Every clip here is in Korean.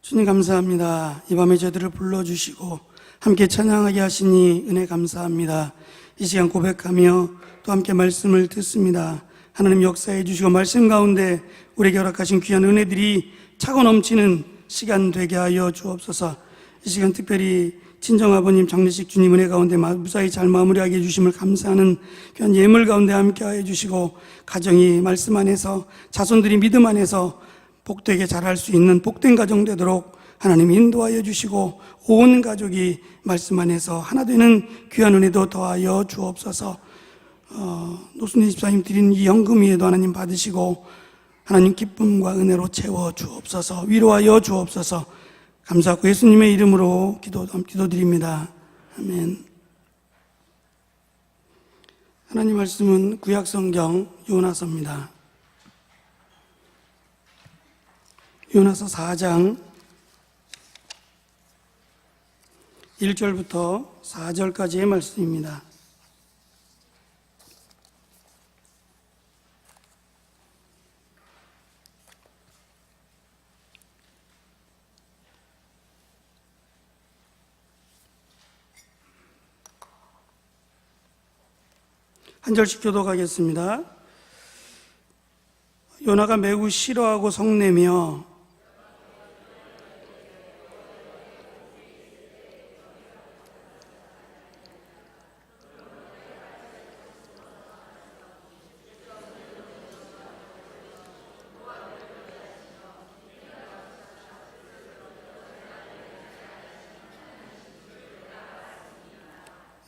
주님 감사합니다. 이 밤에 저희들을 불러주시고 함께 찬양하게 하시니 은혜 감사합니다. 이 시간 고백하며 또 함께 말씀을 듣습니다. 하나님 역사해 주시고 말씀 가운데 우리에게 허락하신 귀한 은혜들이 차고 넘치는 시간 되게 하여 주옵소서. 이 시간 특별히 친정아버님 장례식 주님 은혜 가운데 무사히 잘 마무리하게 해주심을 감사하는 귀한 예물 가운데 함께 하여 주시고 가정이 말씀 안에서 자손들이 믿음 안에서 복되게 자랄 수 있는 복된 가정 되도록 하나님 인도하여 주시고 온 가족이 말씀 안에서 하나 되는 귀한 은혜도 더하여 주옵소서. 노순희 집사님 드린 이 헌금 위에도 하나님 받으시고 하나님 기쁨과 은혜로 채워 주옵소서. 위로하여 주옵소서. 감사하고 예수님의 이름으로 기도드립니다. 아멘. 하나님 말씀은 구약성경 요나서입니다. 요나서 4장 1절부터 4절까지의 말씀입니다. 한 절씩 교독하겠습니다. 요나가 매우 싫어하고 성내며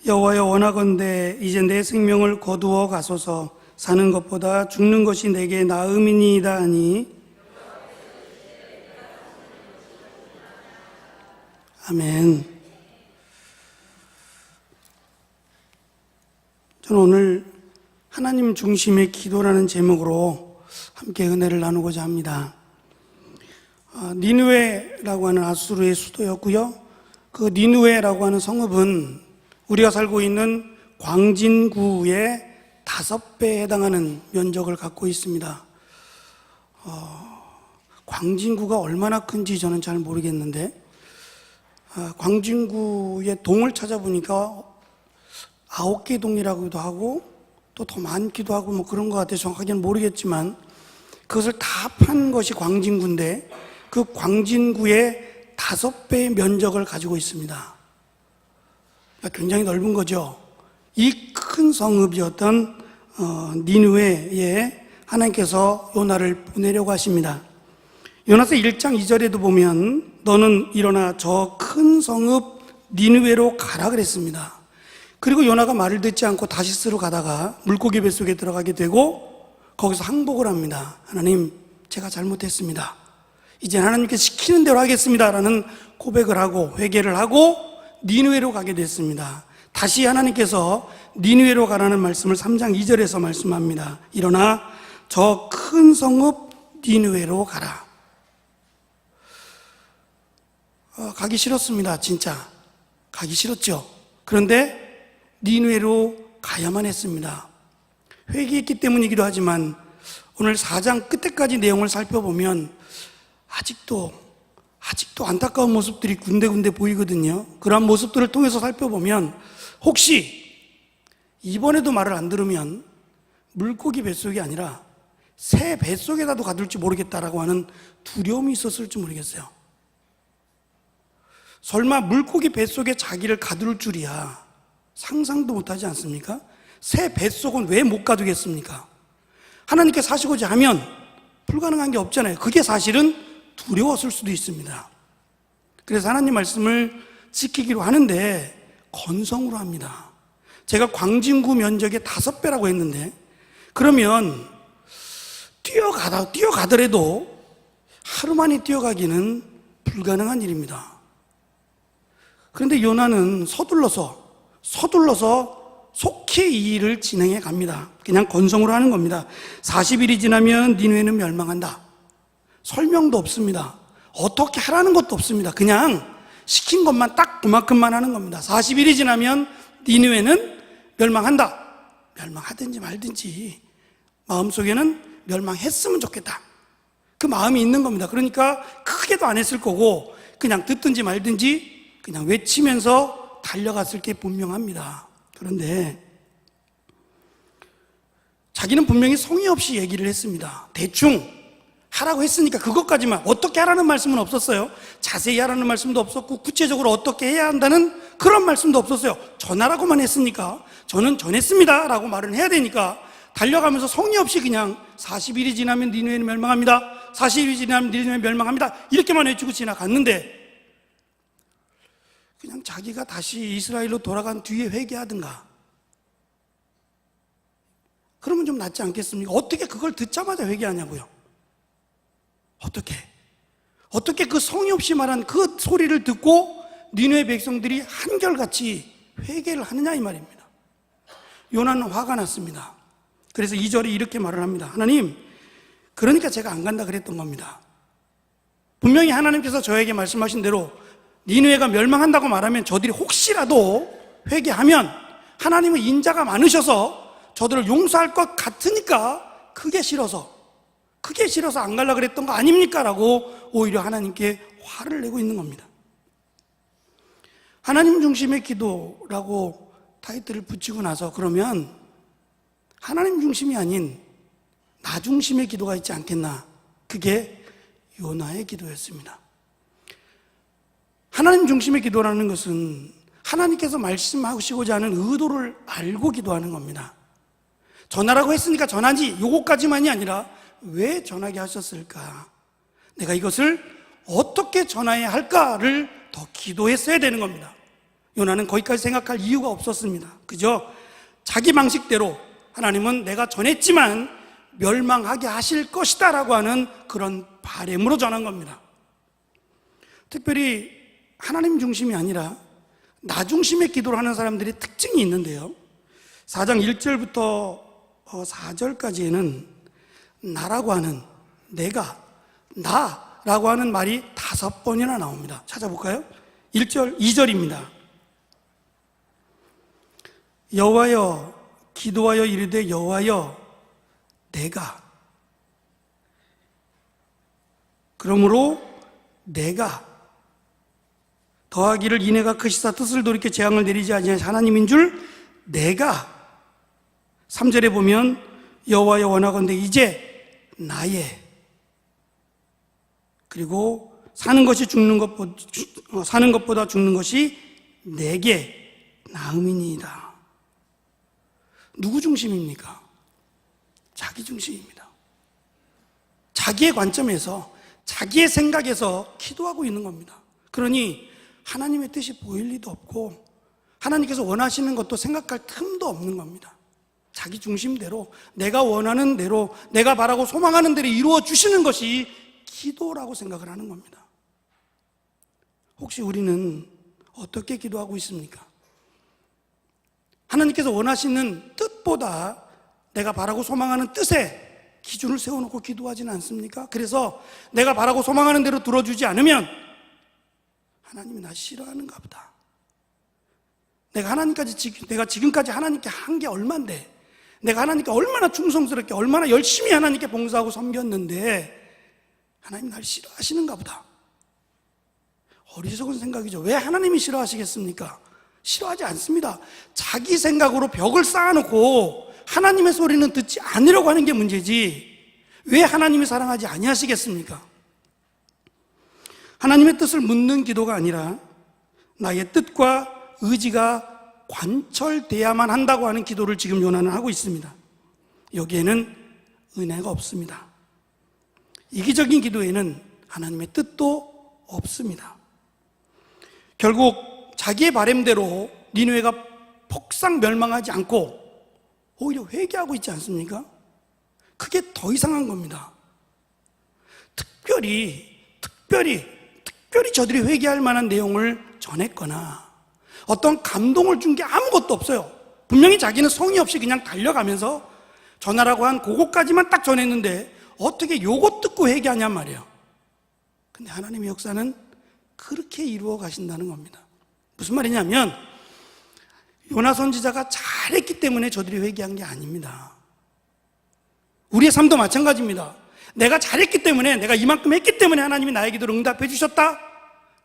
여호와여 원하건대 이제 내 생명을 거두어 가소서. 사는 것보다 죽는 것이 내게 나음이니이다 하니 아멘. 저는 오늘 하나님 중심의 기도라는 제목으로 함께 은혜를 나누고자 합니다. 니느웨라고 하는 아수르의 수도였고요. 그 니느웨라고 하는 성읍은 우리가 살고 있는 광진구의 5배에 해당하는 면적을 갖고 있습니다. 광진구가 얼마나 큰지 저는 잘 모르겠는데 광진구의 동을 찾아보니까 9개 동이라고도 하고 또 더 많기도 하고 뭐 그런 것 같아서 정확하게는 모르겠지만 그것을 다 판 것이 광진구인데 그 광진구의 5배의 면적을 가지고 있습니다. 굉장히 넓은 거죠. 이 큰 성읍이었던 니느웨에 하나님께서 요나를 보내려고 하십니다. 요나서 1장 2절에도 보면 너는 일어나 저 큰 성읍 니느웨로 가라 그랬습니다. 그리고 요나가 말을 듣지 않고 다시스로 가다가 물고기 뱃속에 들어가게 되고 거기서 항복을 합니다. 하나님, 제가 잘못했습니다. 이제 하나님께서 시키는 대로 하겠습니다 라는 고백을 하고 회개를 하고 니느웨로 가게 됐습니다. 다시 하나님께서 니느웨로 가라는 말씀을 3장 2절에서 말씀합니다. 일어나 저 큰 성읍 니느웨로 가라. 가기 싫었습니다. 진짜 가기 싫었죠. 그런데 니느웨로 가야만 했습니다. 회개했기 때문이기도 하지만 오늘 4장 끝에까지 내용을 살펴보면 아직도 안타까운 모습들이 군데군데 보이거든요. 그러한 모습들을 통해서 살펴보면 혹시 이번에도 말을 안 들으면 물고기 뱃속이 아니라 새 뱃속에다도 가둘지 모르겠다라고 하는 두려움이 있었을지 모르겠어요. 설마 물고기 뱃속에 자기를 가둘 줄이야 상상도 못하지 않습니까? 새 뱃속은 왜 못 가두겠습니까? 하나님께서 하시고자 하면 불가능한 게 없잖아요. 그게 사실은 두려웠을 수도 있습니다. 그래서 하나님 말씀을 지키기로 하는데 건성으로 합니다. 제가 광진구 면적의 5배라고 했는데 그러면 뛰어가더라도 하루 만에 뛰어가기는 불가능한 일입니다. 그런데 요나는 서둘러서 속히 이 일을 진행해 갑니다. 그냥 건성으로 하는 겁니다. 40일이 지나면 니느웨는 멸망한다. 설명도 없습니다. 어떻게 하라는 것도 없습니다. 그냥 시킨 것만 딱 그만큼만 하는 겁니다. 40일이 지나면 니느웨는 멸망한다. 멸망하든지 말든지 마음속에는 멸망했으면 좋겠다. 그 마음이 있는 겁니다. 그러니까 크게 크게도 안 했을 거고 그냥 듣든지 말든지 그냥 외치면서 달려갔을 게 분명합니다. 그런데 자기는 분명히 성의 없이 얘기를 했습니다. 대충 하라고 했으니까 그것까지만, 어떻게 하라는 말씀은 없었어요. 자세히 하라는 말씀도 없었고 구체적으로 어떻게 해야 한다는 그런 말씀도 없었어요. 전하라고만 했으니까, 저는 전했습니다 라고 말을 해야 되니까 달려가면서 성의 없이 그냥 40일이 지나면 니느웨는 멸망합니다, 40일이 지나면 니느웨는 멸망합니다 이렇게만 외치고 지나갔는데, 그냥 자기가 다시 이스라엘로 돌아간 뒤에 회개하든가 그러면 좀 낫지 않겠습니까? 어떻게 그걸 듣자마자 회개하냐고요. 어떻게 그 성의 없이 말한 그 소리를 듣고 니느웨 백성들이 한결같이 회개를 하느냐 이 말입니다. 요나는 화가 났습니다. 그래서 2절에 이렇게 말을 합니다. 하나님, 그러니까 제가 안 간다 그랬던 겁니다. 분명히 하나님께서 저에게 말씀하신 대로 니느웨가 멸망한다고 말하면 저들이 혹시라도 회개하면 하나님은 인자가 많으셔서 저들을 용서할 것 같으니까 그게 싫어서 안 가려고 그랬던 거 아닙니까? 라고 오히려 하나님께 화를 내고 있는 겁니다. 하나님 중심의 기도라고 타이틀을 붙이고 나서 그러면 하나님 중심이 아닌 나 중심의 기도가 있지 않겠나? 그게 요나의 기도였습니다. 하나님 중심의 기도라는 것은 하나님께서 말씀하시고자 하는 의도를 알고 기도하는 겁니다. 전하라고 했으니까 전하지, 요거까지만이 아니라 왜 전하게 하셨을까? 내가 이것을 어떻게 전해야 할까를 더 기도했어야 되는 겁니다. 요나는 거기까지 생각할 이유가 없었습니다. 그저 자기 방식대로 하나님은 내가 전했지만 멸망하게 하실 것이다 라고 하는 그런 바램으로 전한 겁니다. 특별히 하나님 중심이 아니라 나 중심의 기도를 하는 사람들이 특징이 있는데요, 4장 1절부터 4절까지에는 나라고 하는, 내가, 나라고 하는 말이 5번이나 나옵니다. 찾아볼까요? 1절, 2절입니다. 여호와여 기도하여 이르되 여호와여 내가, 그러므로 내가 더하기를 이내가 크시사 뜻을 돌이켜 재앙을 내리지 아니하신 하나님인 줄 내가. 3절에 보면 여호와여 원하건대 이제 나의, 그리고 사는 것보다 죽는 것이 내게 나음이니이다. 누구 중심입니까? 자기 중심입니다. 자기의 관점에서, 자기의 생각에서 기도하고 있는 겁니다. 그러니 하나님의 뜻이 보일 리도 없고 하나님께서 원하시는 것도 생각할 틈도 없는 겁니다. 자기 중심대로, 내가 원하는 대로, 내가 바라고 소망하는 대로 이루어 주시는 것이 기도라고 생각을 하는 겁니다. 혹시 우리는 어떻게 기도하고 있습니까? 하나님께서 원하시는 뜻보다 내가 바라고 소망하는 뜻에 기준을 세워놓고 기도하지는 않습니까? 그래서 내가 바라고 소망하는 대로 들어주지 않으면 하나님이 나 싫어하는가 보다. 내가 지금까지 하나님께 한 게 얼만데, 내가 하나님께 얼마나 충성스럽게, 얼마나 열심히 하나님께 봉사하고 섬겼는데 하나님 날 싫어하시는가 보다. 어리석은 생각이죠. 왜 하나님이 싫어하시겠습니까? 싫어하지 않습니다. 자기 생각으로 벽을 쌓아놓고 하나님의 소리는 듣지 않으려고 하는 게 문제지, 왜 하나님이 사랑하지 아니하시겠습니까? 하나님의 뜻을 묻는 기도가 아니라 나의 뜻과 의지가 관철돼야만 한다고 하는 기도를 지금 요나는 하고 있습니다. 여기에는 은혜가 없습니다. 이기적인 기도에는 하나님의 뜻도 없습니다. 결국 자기의 바램대로 니느웨가 폭삭 멸망하지 않고 오히려 회개하고 있지 않습니까? 그게 더 이상한 겁니다. 특별히 저들이 회개할 만한 내용을 전했거나 어떤 감동을 준 게 아무것도 없어요. 분명히 자기는 성의 없이 그냥 달려가면서 전하라고 한 그것까지만 딱 전했는데 어떻게 요것 듣고 회개하냔 말이에요. 근데 하나님의 역사는 그렇게 이루어 가신다는 겁니다. 무슨 말이냐면 요나 선지자가 잘했기 때문에 저들이 회개한 게 아닙니다. 우리의 삶도 마찬가지입니다. 내가 잘했기 때문에, 내가 이만큼 했기 때문에 하나님이 나의 기도를 응답해 주셨다?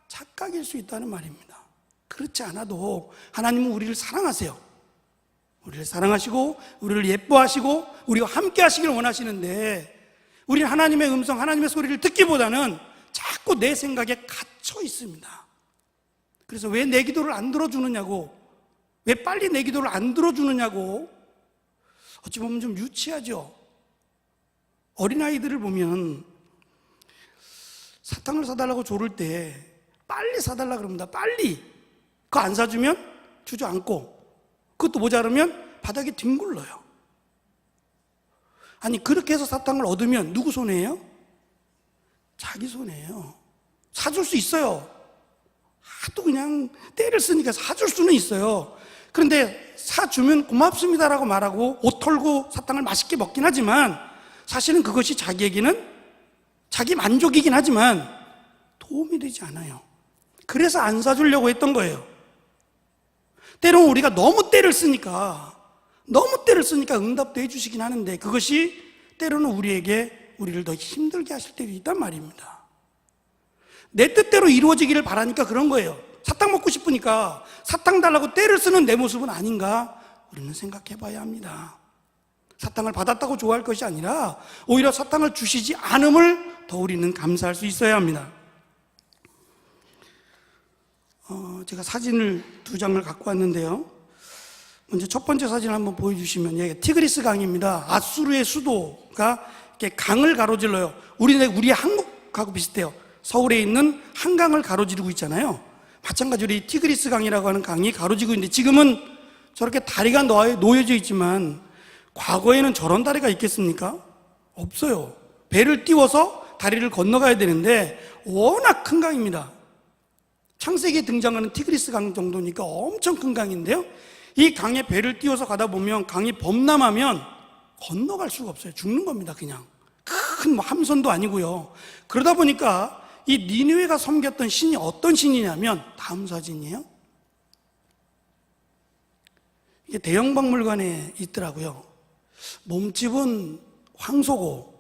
착각일 수 있다는 말입니다. 그렇지 않아도 하나님은 우리를 사랑하세요. 우리를 사랑하시고 우리를 예뻐하시고 우리와 함께 하시길 원하시는데, 우리는 하나님의 음성, 하나님의 소리를 듣기보다는 자꾸 내 생각에 갇혀 있습니다. 그래서 왜 내 기도를 안 들어주느냐고, 왜 빨리 내 기도를 안 들어주느냐고, 어찌 보면 좀 유치하죠. 어린아이들을 보면 사탕을 사달라고 조를 때 빨리 사달라 그럽니다. 빨리. 그거 안 사주면 주저앉고, 그것도 모자르면 바닥에 뒹굴러요. 아니, 그렇게 해서 사탕을 얻으면 누구 손해예요? 자기 손해예요. 사줄 수 있어요. 하도 그냥 때를 쓰니까 사줄 수는 있어요. 그런데 사주면 고맙습니다라고 말하고 옷 털고 사탕을 맛있게 먹긴 하지만, 사실은 그것이 자기에게는 자기 만족이긴 하지만 도움이 되지 않아요. 그래서 안 사주려고 했던 거예요. 때로는 우리가 너무 때를 쓰니까 응답도 해주시긴 하는데, 그것이 때로는 우리를 더 힘들게 하실 때도 있단 말입니다. 내 뜻대로 이루어지기를 바라니까 그런 거예요. 사탕 먹고 싶으니까 사탕 달라고 때를 쓰는 내 모습은 아닌가 우리는 생각해 봐야 합니다. 사탕을 받았다고 좋아할 것이 아니라 오히려 사탕을 주시지 않음을 더 우리는 감사할 수 있어야 합니다. 제가 사진을 2장을 갖고 왔는데요. 먼저 첫 번째 사진을 한번 보여주시면, 여기 티그리스 강입니다. 아수르의 수도가 이렇게 강을 가로질러요. 우리 한국하고 비슷해요. 서울에 있는 한강을 가로지르고 있잖아요. 마찬가지로 이 티그리스 강이라고 하는 강이 가로지고 있는데, 지금은 저렇게 다리가 놓여져 있지만 과거에는 저런 다리가 있겠습니까? 없어요. 배를 띄워서 다리를 건너가야 되는데 워낙 큰 강입니다. 창세기에 등장하는 티그리스 강 정도니까 엄청 큰 강인데요, 이 강에 배를 띄워서 가다 보면 강이 범람하면 건너갈 수가 없어요. 죽는 겁니다. 그냥 큰 함선도 아니고요. 그러다 보니까 이 니느웨가 섬겼던 신이 어떤 신이냐면, 다음 사진이에요. 이게 대형 박물관에 있더라고요. 몸집은 황소고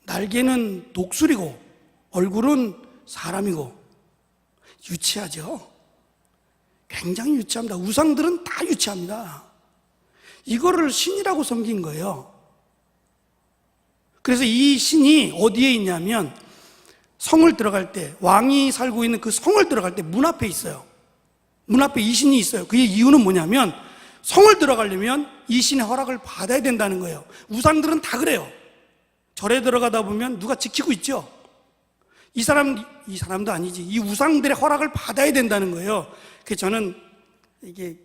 날개는 독수리고 얼굴은 사람이고, 유치하죠? 굉장히 유치합니다. 우상들은 다 유치합니다. 이거를 신이라고 섬긴 거예요. 그래서 이 신이 어디에 있냐면, 성을 들어갈 때, 왕이 살고 있는 그 성을 들어갈 때 문 앞에 있어요. 문 앞에 이 신이 있어요. 그 이유는 뭐냐면, 성을 들어가려면 이 신의 허락을 받아야 된다는 거예요. 우상들은 다 그래요. 절에 들어가다 보면 누가 지키고 있죠? 이 사람도 아니지, 이 우상들의 허락을 받아야 된다는 거예요. 그래서 저는 이게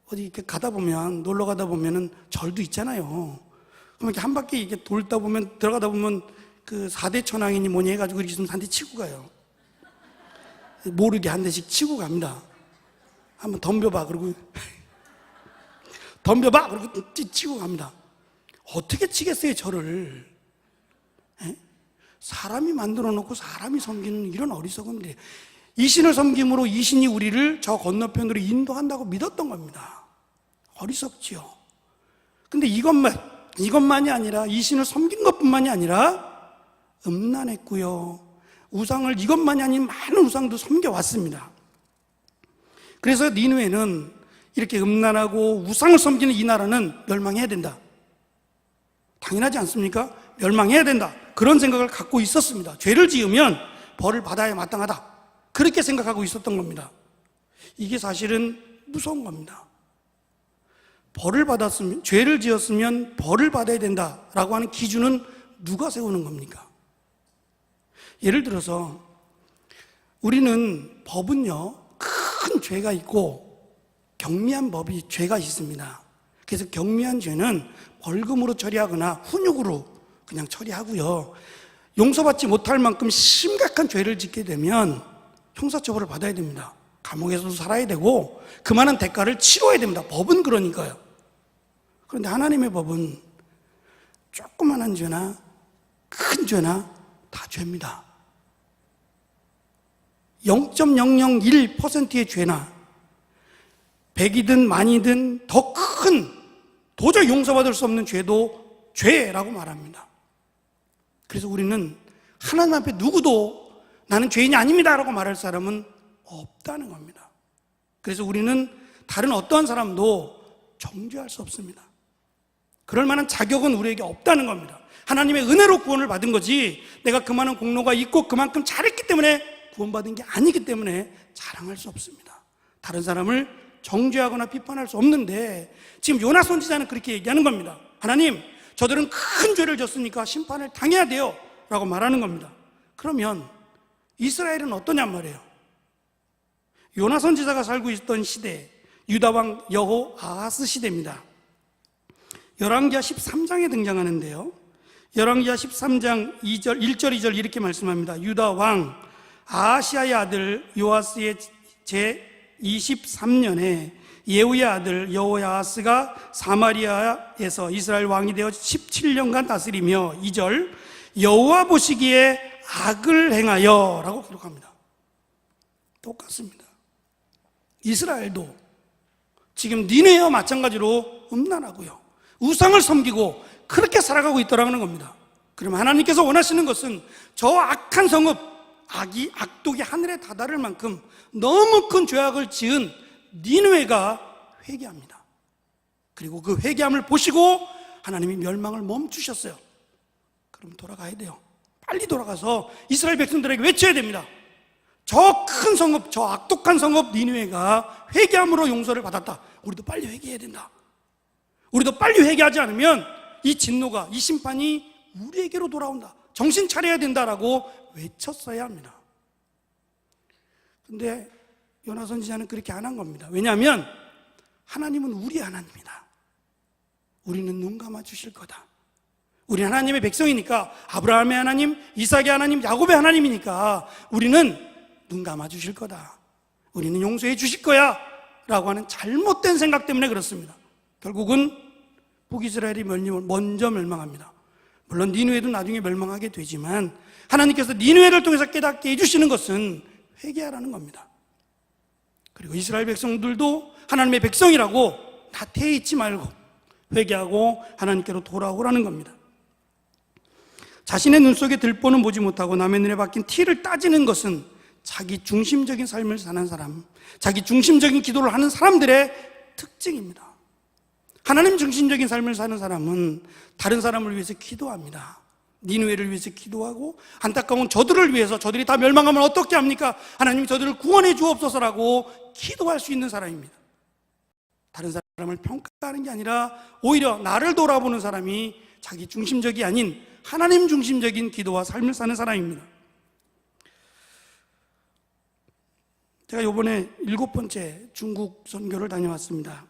어디 이렇게 가다 보면, 놀러 가다 보면은 절도 있잖아요. 그럼 이렇게 한 바퀴 이렇게 돌다 보면, 들어가다 보면 그 4대 천왕이니 뭐니 해가지고 이렇게 있으면 한 대 치고 가요. 모르게 한 대씩 치고 갑니다. 한번 덤벼봐, 그러고 덤벼봐, 그러고 치고 갑니다. 어떻게 치겠어요, 저를? 에? 사람이 만들어 놓고 사람이 섬기는 이런 어리석은 일이에요. 이 신을 섬김으로 이 신이 우리를 저 건너편으로 인도한다고 믿었던 겁니다. 어리석지요. 근데 이것만이 아니라, 이 신을 섬긴 것뿐만이 아니라 음란했고요, 우상을, 이것만이 아닌 많은 우상도 섬겨왔습니다. 그래서 니느웨는 이렇게 음란하고 우상을 섬기는 이 나라는 멸망해야 된다, 당연하지 않습니까? 멸망해야 된다, 그런 생각을 갖고 있었습니다. 죄를 지으면 벌을 받아야 마땅하다, 그렇게 생각하고 있었던 겁니다. 이게 사실은 무서운 겁니다. 죄를 지었으면 벌을 받아야 된다라고 하는 기준은 누가 세우는 겁니까? 예를 들어서 우리는 법은요, 큰 죄가 있고 경미한 죄가 있습니다. 그래서 경미한 죄는 벌금으로 처리하거나 훈육으로 그냥 처리하고요, 용서받지 못할 만큼 심각한 죄를 짓게 되면 형사처벌을 받아야 됩니다. 감옥에서도 살아야 되고 그 많은 대가를 치러야 됩니다. 법은 그러니까요. 그런데 하나님의 법은 조그만한 죄나 큰 죄나 다 죄입니다. 0.001%의 죄나 100이든 만이든 더 큰, 도저히 용서받을 수 없는 죄도 죄라고 말합니다. 그래서 우리는 하나님 앞에 누구도 나는 죄인이 아닙니다 라고 말할 사람은 없다는 겁니다. 그래서 우리는 다른 어떠한 사람도 정죄할 수 없습니다. 그럴 만한 자격은 우리에게 없다는 겁니다. 하나님의 은혜로 구원을 받은 거지 내가 그만한 공로가 있고 그만큼 잘했기 때문에 구원받은 게 아니기 때문에 자랑할 수 없습니다. 다른 사람을 정죄하거나 비판할 수 없는데 지금 요나 선지자는 그렇게 얘기하는 겁니다. 하나님, 저들은 큰 죄를 졌으니까 심판을 당해야 돼요 라고 말하는 겁니다. 그러면 이스라엘은 어떠냔 말이에요. 요나 선지자가 살고 있던 시대, 유다왕 여호아하스 시대입니다. 열왕기하 13장에 등장하는데요, 열왕기하 13장 1절 2절 이렇게 말씀합니다. 유다왕 아하시아의 아들 요아스의 제23년에 예후의 아들 여호야하스가 사마리아에서 이스라엘 왕이 되어 17년간 다스리며 2절 여호와 보시기에 악을 행하여 라고 기록합니다. 똑같습니다. 이스라엘도 지금 니네와 마찬가지로 음란하고요, 우상을 섬기고 그렇게 살아가고 있더라는 겁니다. 그러면 하나님께서 원하시는 것은 저 악한 성읍, 악독이 하늘에 다다를 만큼 너무 큰 죄악을 지은 니느웨가 회개합니다. 그리고 그 회개함을 보시고 하나님이 멸망을 멈추셨어요. 그럼 돌아가야 돼요. 빨리 돌아가서 이스라엘 백성들에게 외쳐야 됩니다. 저 큰 성읍, 저 악독한 성읍 니느웨가 회개함으로 용서를 받았다. 우리도 빨리 회개해야 된다. 우리도 빨리 회개하지 않으면 이 진노가, 이 심판이 우리에게로 돌아온다. 정신 차려야 된다라고 외쳤어야 합니다. 근데 요나 선지자는 그렇게 안 한 겁니다. 왜냐하면 하나님은 우리 하나님이다. 우리는 눈 감아 주실 거다. 우리 하나님의 백성이니까, 아브라함의 하나님, 이삭의 하나님, 야곱의 하나님이니까 우리는 눈 감아 주실 거다. 우리는 용서해 주실 거야 라고 하는 잘못된 생각 때문에 그렇습니다. 결국은 북이스라엘이 먼저 멸망합니다. 물론 니느웨도 나중에 멸망하게 되지만 하나님께서 니느웨를 통해서 깨닫게 해주시는 것은 회개하라는 겁니다. 그리고 이스라엘 백성들도 하나님의 백성이라고 나태해 있지 말고 회개하고 하나님께로 돌아오라는 겁니다. 자신의 눈 속에 들보는 보지 못하고 남의 눈에 박힌 티를 따지는 것은 자기 중심적인 삶을 사는 사람, 자기 중심적인 기도를 하는 사람들의 특징입니다. 하나님 중심적인 삶을 사는 사람은 다른 사람을 위해서 기도합니다. 니느웨를 위해서 기도하고 안타까운 저들을 위해서, 저들이 다 멸망하면 어떻게 합니까? 하나님 저들을 구원해 주옵소서라고 기도할 수 있는 사람입니다. 다른 사람을 평가하는 게 아니라 오히려 나를 돌아보는 사람이 자기 중심적이 아닌 하나님 중심적인 기도와 삶을 사는 사람입니다. 제가 이번에 7번째 중국 선교를 다녀왔습니다.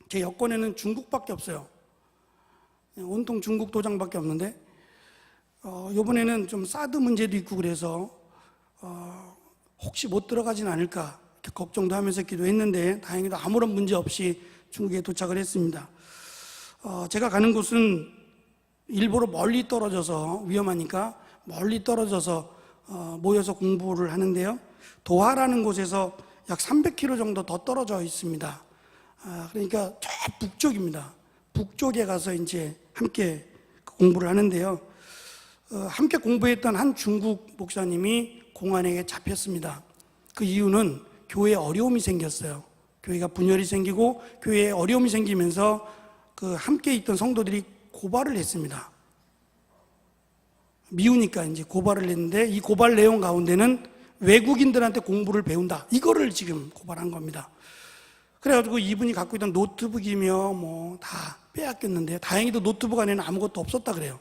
제 여권에는 중국밖에 없어요. 온통 중국 도장밖에 없는데 이번에는 좀 사드 문제도 있고 그래서 혹시 못 들어가진 않을까 이렇게 걱정도 하면서 기도했는데 다행히도 아무런 문제 없이 중국에 도착을 했습니다. 제가 가는 곳은 일부러 멀리 떨어져서 위험하니까 멀리 떨어져서 모여서 공부를 하는데요, 도하라는 곳에서 약 300km 정도 더 떨어져 있습니다. 그러니까 저 북쪽입니다. 북쪽에 가서 이제 함께 공부를 하는데요, 함께 공부했던 한 중국 목사님이 공안에게 잡혔습니다. 그 이유는 교회에 어려움이 생겼어요. 교회가 분열이 생기고 교회에 어려움이 생기면서 그 함께 있던 성도들이 고발을 했습니다. 미우니까 이제 고발을 했는데 이 고발 내용 가운데는 외국인들한테 공부를 배운다, 이거를 지금 고발한 겁니다. 그래가지고 이분이 갖고 있던 노트북이며 뭐 다 빼앗겼는데 다행히도 노트북 안에는 아무것도 없었다 그래요.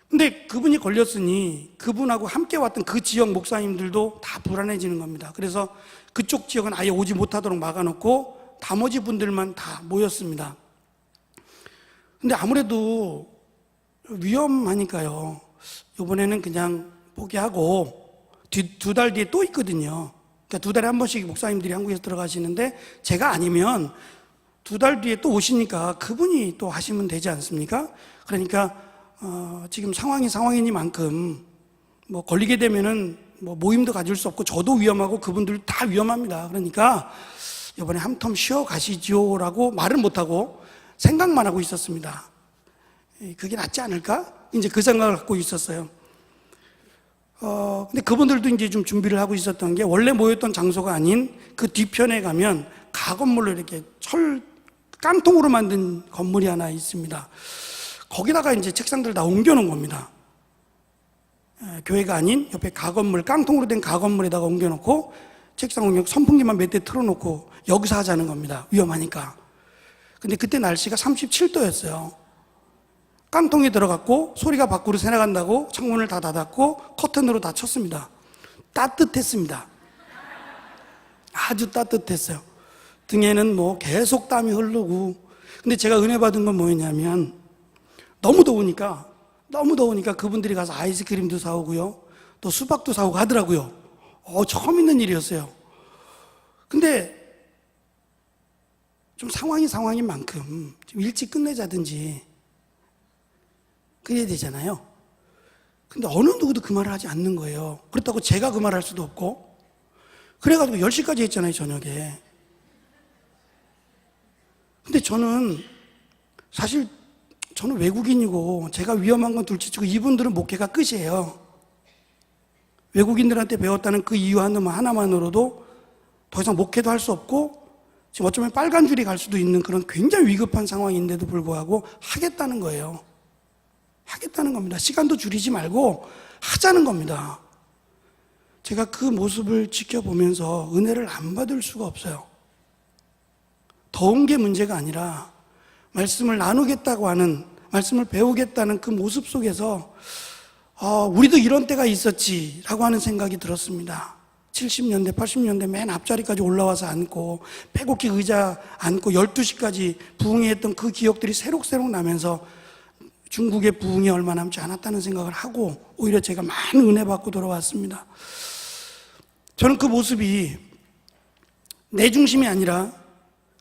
근데 그분이 걸렸으니 그분하고 함께 왔던 그 지역 목사님들도 다 불안해지는 겁니다. 그래서 그쪽 지역은 아예 오지 못하도록 막아놓고 나머지 분들만 다 모였습니다. 근데 아무래도 위험하니까요, 이번에는 그냥 포기하고 두 달 뒤에 또 있거든요. 그러니까 두 달에 한 번씩 목사님들이 한국에서 들어가시는데 제가 아니면 두 달 뒤에 또 오시니까 그분이 또 하시면 되지 않습니까? 그러니까 지금 상황이니만큼 뭐 걸리게 되면은 뭐 모임도 가질 수 없고 저도 위험하고 그분들 다 위험합니다. 그러니까 이번에 한 텀 쉬어 가시죠라고 말은 못하고 생각만 하고 있었습니다. 그게 낫지 않을까? 이제 그 생각을 갖고 있었어요. 근데 그분들도 이제 좀 준비를 하고 있었던 게, 원래 모였던 장소가 아닌 그 뒤편에 가면 가건물로 이렇게 깡통으로 만든 건물이 하나 있습니다. 거기다가 이제 책상들 다 옮겨놓은 겁니다. 교회가 아닌 옆에 가건물, 깡통으로 된 가건물에다가 옮겨놓고 책상 옮겨 선풍기만 몇 대 틀어놓고 여기서 하자는 겁니다. 위험하니까. 근데 그때 날씨가 37도였어요. 깡통에 들어갔고 소리가 밖으로 새나간다고 창문을 다 닫았고 커튼으로 다 쳤습니다. 따뜻했습니다. 아주 따뜻했어요. 등에는 뭐 계속 땀이 흐르고. 근데 제가 은혜 받은 건 뭐였냐면, 너무 더우니까 그분들이 가서 아이스크림도 사오고요, 또 수박도 사오고 하더라고요. 처음 있는 일이었어요. 근데 좀 상황인 만큼 좀 일찍 끝내자든지 그래야 되잖아요. 근데 어느 누구도 그 말을 하지 않는 거예요. 그렇다고 제가 그 말을 할 수도 없고. 그래가지고 10시까지 했잖아요, 저녁에. 근데 사실 저는 외국인이고 제가 위험한 건 둘째치고 이분들은 목회가 끝이에요. 외국인들한테 배웠다는 그 이유 하나만으로도 더 이상 목회도 할 수 없고, 지금 어쩌면 빨간 줄이 갈 수도 있는 그런 굉장히 위급한 상황인데도 불구하고 하겠다는 거예요. 하겠다는 겁니다. 시간도 줄이지 말고 하자는 겁니다. 제가 그 모습을 지켜보면서 은혜를 안 받을 수가 없어요. 더운 게 문제가 아니라 말씀을 나누겠다고 하는, 말씀을 배우겠다는 그 모습 속에서 우리도 이런 때가 있었지라고 하는 생각이 들었습니다. 70년대, 80년대 맨 앞자리까지 올라와서 앉고 빼곡히 의자 앉고 12시까지 부흥회했던 그 기억들이 새록새록 나면서 중국의 부흥이 얼마 남지 않았다는 생각을 하고 오히려 제가 많은 은혜 받고 돌아왔습니다. 저는 그 모습이 내 중심이 아니라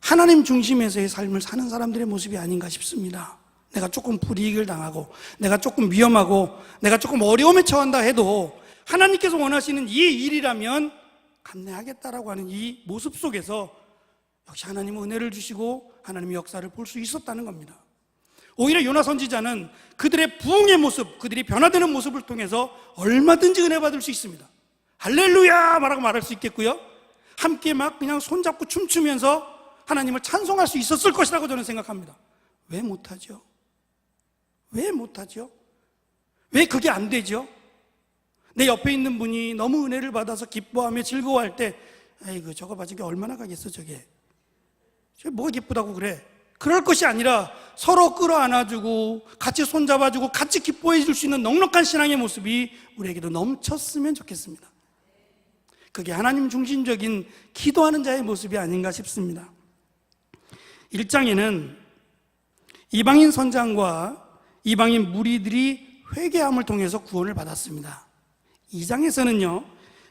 하나님 중심에서의 삶을 사는 사람들의 모습이 아닌가 싶습니다. 내가 조금 불이익을 당하고, 내가 조금 위험하고, 내가 조금 어려움에 처한다 해도 하나님께서 원하시는 이 일이라면 감내하겠다라고 하는 이 모습 속에서 역시 하나님은 은혜를 주시고 하나님의 역사를 볼 수 있었다는 겁니다. 오히려 요나 선지자는 그들의 부흥의 모습, 그들이 변화되는 모습을 통해서 얼마든지 은혜 받을 수 있습니다. 할렐루야! 라고 말할 수 있겠고요, 함께 막 그냥 손잡고 춤추면서 하나님을 찬송할 수 있었을 것이라고 저는 생각합니다. 왜 못하죠? 왜 못하죠? 왜 그게 안 되죠? 내 옆에 있는 분이 너무 은혜를 받아서 기뻐하며 즐거워할 때, 아이고 저거 봐, 저게 얼마나 가겠어, 저게 뭐가 기쁘다고 그래. 그럴 것이 아니라 서로 끌어안아주고 같이 손잡아주고 같이 기뻐해 줄 수 있는 넉넉한 신앙의 모습이 우리에게도 넘쳤으면 좋겠습니다. 그게 하나님 중심적인 기도하는 자의 모습이 아닌가 싶습니다. 1장에는 이방인 선장과 이방인 무리들이 회개함을 통해서 구원을 받았습니다. 2장에서는요,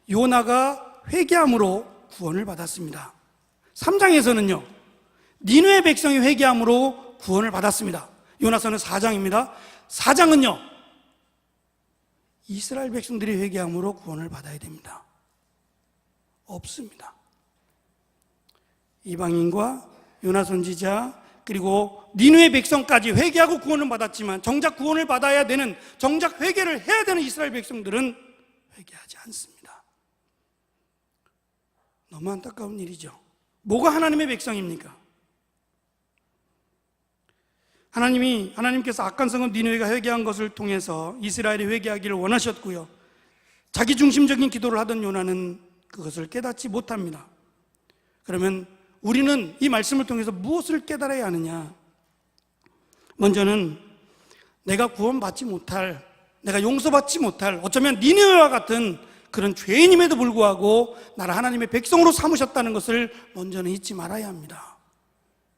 요나가 회개함으로 구원을 받았습니다. 3장에서는요, 니느웨 백성이 회개함으로 구원을 받았습니다. 요나서는 4장입니다. 4장은요, 이스라엘 백성들이 회개함으로 구원을 받아야 됩니다. 없습니다. 이방인과 요나 선지자 그리고 니느웨 백성까지 회개하고 구원을 받았지만 정작 구원을 받아야 되는, 정작 회개를 해야 되는 이스라엘 백성들은 회개하지 않습니다. 너무 안타까운 일이죠. 뭐가 하나님의 백성입니까? 하나님께서 악한 성읍 니느웨가 회개한 것을 통해서 이스라엘이 회개하기를 원하셨고요, 자기 중심적인 기도를 하던 요나는 그것을 깨닫지 못합니다. 그러면 우리는 이 말씀을 통해서 무엇을 깨달아야 하느냐? 먼저는 내가 구원받지 못할, 내가 용서받지 못할, 어쩌면 니느웨와 같은 그런 죄인임에도 불구하고 나를 하나님의 백성으로 삼으셨다는 것을 먼저는 잊지 말아야 합니다.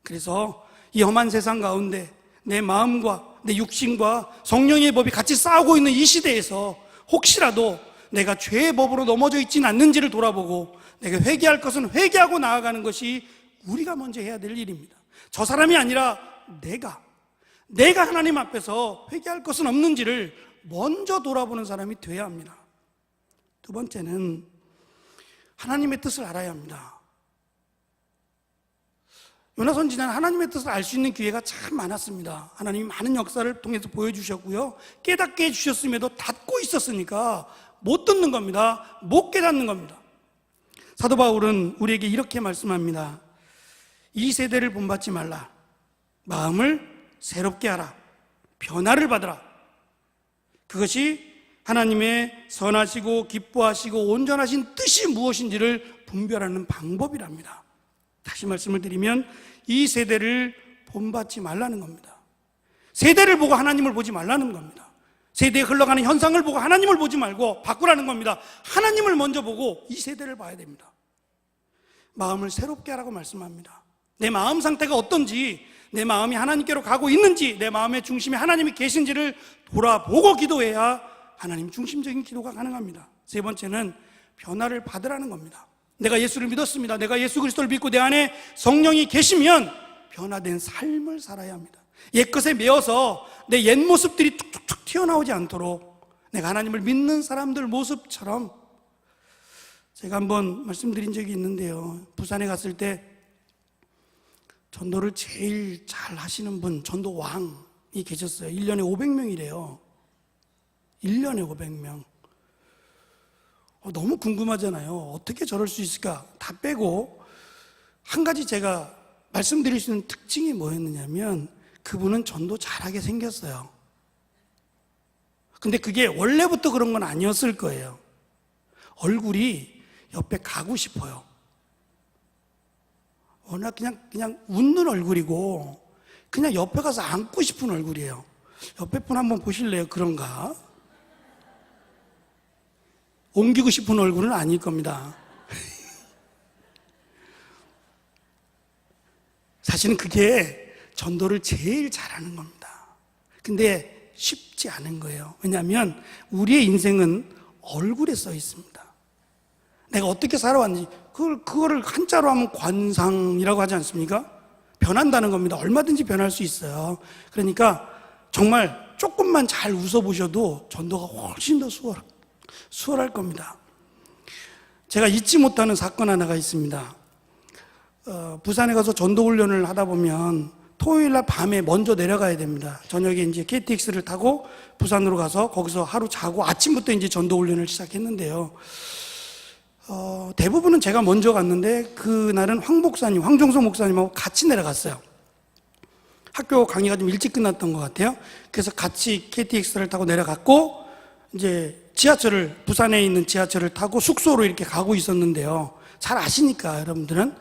그래서 이 험한 세상 가운데 내 마음과 내 육신과 성령의 법이 같이 싸우고 있는 이 시대에서 혹시라도 내가 죄의 법으로 넘어져 있지는 않는지를 돌아보고 내가 회개할 것은 회개하고 나아가는 것이 우리가 먼저 해야 될 일입니다. 저 사람이 아니라 내가 하나님 앞에서 회개할 것은 없는지를 먼저 돌아보는 사람이 되어야 합니다. 두 번째는 하나님의 뜻을 알아야 합니다. 요나 선지자는 하나님의 뜻을 알 수 있는 기회가 참 많았습니다. 하나님이 많은 역사를 통해서 보여주셨고요. 깨닫게 해주셨음에도 닫고 있었으니까 못 듣는 겁니다. 못 깨닫는 겁니다. 사도 바울은 우리에게 이렇게 말씀합니다. 이 세대를 본받지 말라. 마음을 새롭게 하라. 변화를 받으라. 그것이 하나님의 선하시고 기뻐하시고 온전하신 뜻이 무엇인지를 분별하는 방법이랍니다. 다시 말씀을 드리면 이 세대를 본받지 말라는 겁니다. 세대를 보고 하나님을 보지 말라는 겁니다. 세대에 흘러가는 현상을 보고 하나님을 보지 말고 바꾸라는 겁니다. 하나님을 먼저 보고 이 세대를 봐야 됩니다. 마음을 새롭게 하라고 말씀합니다. 내 마음 상태가 어떤지, 내 마음이 하나님께로 가고 있는지, 내 마음의 중심에 하나님이 계신지를 돌아보고 기도해야 하나님 중심적인 기도가 가능합니다. 세 번째는 변화를 받으라는 겁니다. 내가 예수를 믿었습니다. 내가 예수 그리스도를 믿고 내 안에 성령이 계시면 변화된 삶을 살아야 합니다. 옛것에 매어서 내 옛 모습들이 툭툭툭 튀어나오지 않도록 내가 하나님을 믿는 사람들 모습처럼, 제가 한번 말씀드린 적이 있는데요. 부산에 갔을 때 전도를 제일 잘 하시는 분, 전도 왕이 계셨어요. 1년에 500명이래요. 1년에 500명. 너무 궁금하잖아요. 어떻게 저럴 수 있을까? 다 빼고 한 가지 제가 말씀드릴 수 있는 특징이 뭐였느냐면, 그분은 전도 잘하게 생겼어요. 근데 그게 원래부터 그런 건 아니었을 거예요. 얼굴이 옆에 가고 싶어요. 워낙 그냥 웃는 얼굴이고 그냥 옆에 가서 앉고 싶은 얼굴이에요. 옆에 분 한번 보실래요? 그런가? 옮기고 싶은 얼굴은 아닐 겁니다. 사실은 그게 전도를 제일 잘하는 겁니다. 근데 쉽지 않은 거예요. 왜냐하면 우리의 인생은 얼굴에 써 있습니다. 내가 어떻게 살아왔는지, 그거를 한자로 하면 관상이라고 하지 않습니까? 변한다는 겁니다. 얼마든지 변할 수 있어요. 그러니까 정말 조금만 잘 웃어보셔도 전도가 훨씬 더 수월할 겁니다. 제가 잊지 못하는 사건 하나가 있습니다. 부산에 가서 전도 훈련을 하다 보면 토요일 날 밤에 먼저 내려가야 됩니다. 저녁에 이제 KTX를 타고 부산으로 가서 거기서 하루 자고 아침부터 이제 전도 훈련을 시작했는데요. 대부분은 제가 먼저 갔는데 그날은 황종석 목사님하고 같이 내려갔어요. 학교 강의가 좀 일찍 끝났던 것 같아요. 그래서 같이 KTX를 타고 내려갔고, 이제 부산에 있는 지하철을 타고 숙소로 이렇게 가고 있었는데요. 잘 아시니까 여러분들은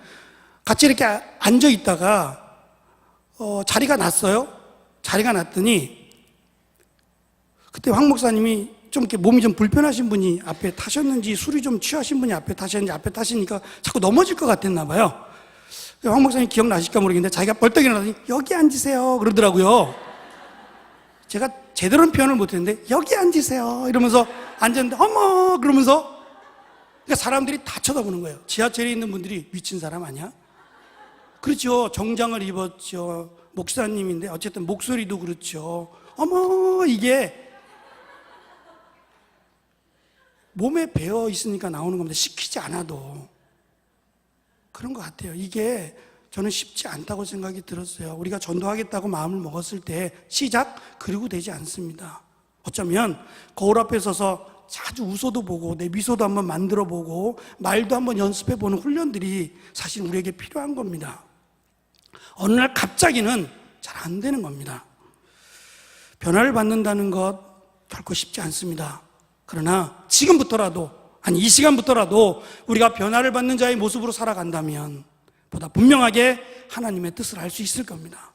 같이 이렇게 앉아 있다가 자리가 났어요. 자리가 났더니 그때 황 목사님이 좀 이렇게 몸이 좀 불편하신 분이 앞에 타셨는지, 술이 좀 취하신 분이 앞에 타셨는지, 앞에 타시니까 자꾸 넘어질 것 같았나 봐요. 황 목사님 기억나실까 모르겠는데 자기가 벌떡 일어나더니 여기 앉으세요 그러더라고요. 제가 제대로는 표현을 못했는데 여기 앉으세요 이러면서 앉았는데 어머 그러면서, 그러니까 사람들이 다 쳐다보는 거예요. 지하철에 있는 분들이 미친 사람 아니야? 그렇죠. 정장을 입었죠. 목사님인데 어쨌든 목소리도 그렇죠. 어머, 이게 몸에 배어 있으니까 나오는 겁니다. 시키지 않아도. 그런 것 같아요. 이게 저는 쉽지 않다고 생각이 들었어요. 우리가 전도하겠다고 마음을 먹었을 때 시작 그리고 되지 않습니다. 어쩌면 거울 앞에 서서 자주 웃어도 보고 내 미소도 한번 만들어 보고 말도 한번 연습해 보는 훈련들이 사실 우리에게 필요한 겁니다. 어느 날 갑자기는 잘 안 되는 겁니다. 변화를 받는다는 것 결코 쉽지 않습니다. 그러나 지금부터라도, 아니 이 시간부터라도 우리가 변화를 받는 자의 모습으로 살아간다면 보다 분명하게 하나님의 뜻을 알 수 있을 겁니다.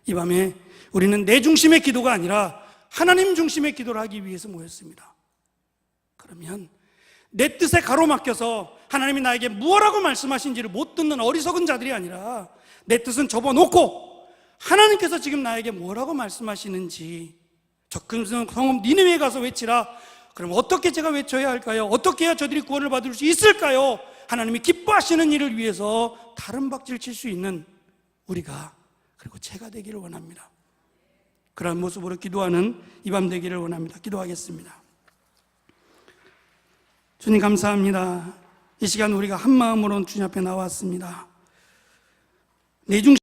이 밤에 우리는 내 중심의 기도가 아니라 하나님 중심의 기도를 하기 위해서 모였습니다. 그러면 내 뜻에 가로막혀서 하나님이 나에게 무엇라고 말씀하신지를 못 듣는 어리석은 자들이 아니라 내 뜻은 접어놓고 하나님께서 지금 나에게 뭐라고 말씀하시는지, 적그리스도 성읍 니느웨에 가서 외치라. 그럼 어떻게 제가 외쳐야 할까요? 어떻게 해야 저들이 구원을 받을 수 있을까요? 하나님이 기뻐하시는 일을 위해서 다른 박질 칠 수 있는 우리가, 그리고 제가 되기를 원합니다. 그런 모습으로 기도하는 이 밤 되기를 원합니다. 기도하겠습니다. 주님 감사합니다. 이 시간 우리가 한 마음으로 주님 앞에 나왔습니다. 내 중심